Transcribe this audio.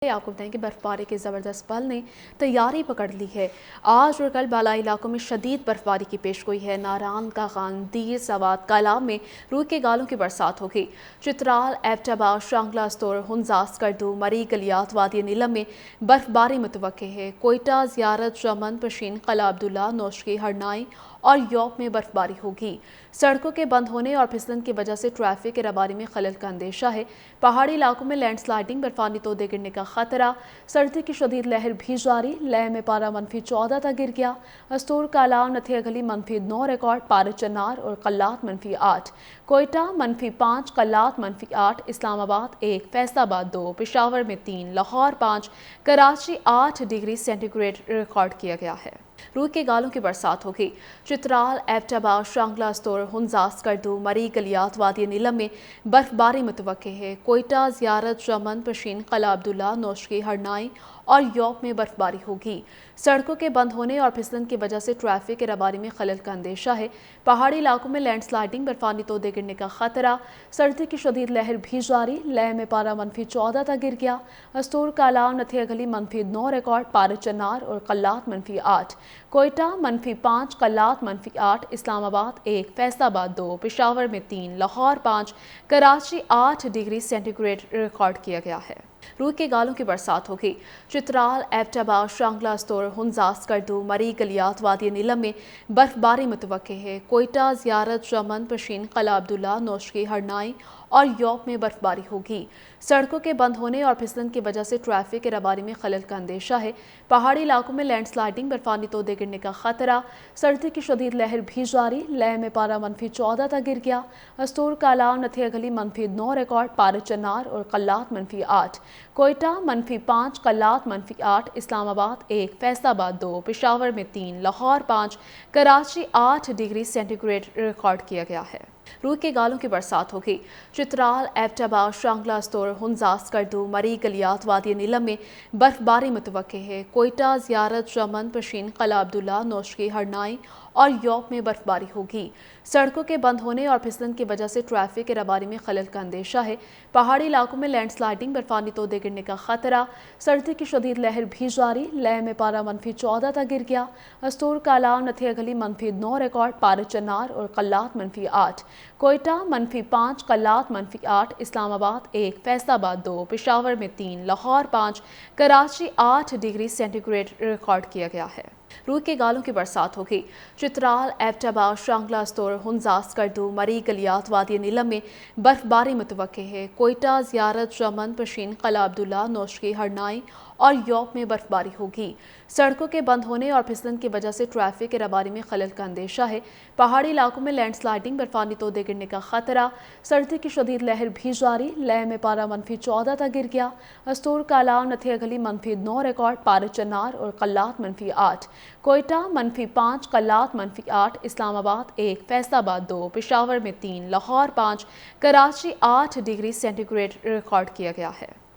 आपको बताएं कि बर्फबारी के ज़बरदस्त पल ने तैयारी पकड़ ली है। आज और कल बालाई इलाकों में शदीद बर्फबारी की पेशगोई है। नारान का खान, दीर, सवात, कालाब में रूह के गालों की बरसात होगी। चित्राल, एबटाबाद, शांगला, स्तोर, हुंजास, करदू, मरी, गलियात, वादी नीलम में बर्फबारी मुतवक्के है। कोयटा, ज़ियारत, चमन, पशीन, कला अब्दुल्ला, नौशकी, हरनाई और यौक में बर्फबारी होगी। सड़कों के बंद होने और फिसलन की वजह से ट्रैफिक की रवानी में खलल का अंदेशा है। पहाड़ी इलाकों में लैंडस्लाइडिंग, बर्फानी तोदे गिरने का खतरा। सर्दी की शदीद लहर भी जारी। लह में पारा -14 तक गिर गया। अस्तूर, कालाम, नथिया गली -9 रिकॉर्ड। पार चनार और कल्लात -8। कोयटा -5, कल्लात -8, इस्लामाबाद 1, फैसलाबाद 2, पेशावर में 3, Lahore 5, Karachi 8 degree centigrade record किया गया है। रूह के गालों की बरसात होगी। चित्राल, एबटाबाद, शांगला, स्तोर, हुंजास, करदू, मरी, गलियात, वादी नीलम में बर्फबारी मुतवक्के है। कोयटा, ज़ियारत, चमन, पशीन, कला अब्दुल्ला, नौशकी, हरनाई और यौक में बर्फबारी होगी। सड़कों के बंद होने और फिसलन की वजह से ट्रैफिक की रवानी में खलल का अंदेशा है। पहाड़ी इलाकों में लैंडस्लाइडिंग, बर्फानी तोदे गिरने का खतरा। सर्दी की शदीद लहर भी जारी। लह में पारा -14 तक गिर गया। अस्तूर, कालाम, नथिया गली -9 रिकॉर्ड। पार चनार और कल्लात -8। कोयटा -5, कल्लात -8, इस्लामाबाद 1, फैसलाबाद 2, पेशावर में 3, Lahore 5, Karachi 8 degree centigrade record किया गया है। रूह के गालों की बरसात होगी। चित्राल, एबटाबाद, शांगला, स्तोर, हुंजास, करदू, मरी, गलियात, वादी नीलम में बर्फबारी मुतवक्के है। कोयटा, ज़ियारत, चमन, पशीन, कला अब्दुल्ला, नौशकी, हरनाई और यौक में बर्फबारी होगी। सड़कों के बंद होने और फिसलन की वजह से ट्रैफिक की रवानी में खलल का अंदेशा है। पहाड़ी इलाकों में लैंडस्लाइडिंग, बर्फानी तोदे गिरने का खतरा। सर्दी की शदीद लहर भी जारी। लह में पारा -14 तक गिर गया। अस्तूर, कालाम, नथिया गली -9 रिकॉर्ड। पार चनार और कल्लात -8। कोयटा -5, कल्लात -8, इस्लामाबाद 1, फैसलाबाद 2, पेशावर में 3, Lahore 5, Karachi 8 degree centigrade record किया गया है। रूह के गालों की बरसात होगी। चित्राल, एबटाबाद, शांगला, स्तोर, हुंजास, करदू, मरी, गलियात, वादी नीलम में बर्फबारी मुतवक्के है। कोयटा, ज़ियारत, चमन, पशीन, कला अब्दुल्ला, नौशकी, हरनाई और यौक में बर्फबारी होगी। सड़कों के बंद होने और फिसलन की वजह से ट्रैफिक की रवानी में खलल का अंदेशा है। पहाड़ी इलाकों में लैंडस्लाइडिंग, बर्फानी तोदे गिरने का खतरा। सर्दी की शदीद लहर भी जारी। लह में पारा -14 तक गिर गया। अस्तूर, कालाम, नथिया गली -9 रिकॉर्ड। पार चनार और कल्लात -8। कोयटा -5, कल्लात -8, इस्लामाबाद 1, फैसलाबाद 2, पेशावर में 3, Lahore 5, Karachi 8 degree centigrade record किया गया है। रूह के गालों की बरसात होगी। चित्राल, एबटाबाद, शांगला, स्तोर, हुंजास, करदू, मरी, गलियात, वादी नीलम में बर्फबारी मुतवक्के है। कोयटा, ज़ियारत, चमन, पशीन, कला अब्दुल्ला, नौशकी, हरनाई और यौक में बर्फबारी होगी। सड़कों के बंद होने और फिसलन की वजह से ट्रैफिक की रवानी में खलल का अंदेशा है। पहाड़ी इलाकों में लैंडस्लाइडिंग, बर्फानी तोदे गिरने का खतरा। सर्दी की शदीद लहर भी जारी। लह में पारा -14 तक गिर गया। अस्तूर, कालाम, नथिया गली -9 रिकॉर्ड। पार चनार और कल्लात -8। कोयटा -5, कल्लात -8, इस्लामाबाद 1, फैसलाबाद 2, पेशावर में 3, Lahore 5, Karachi 8 degree centigrade record किया गया है।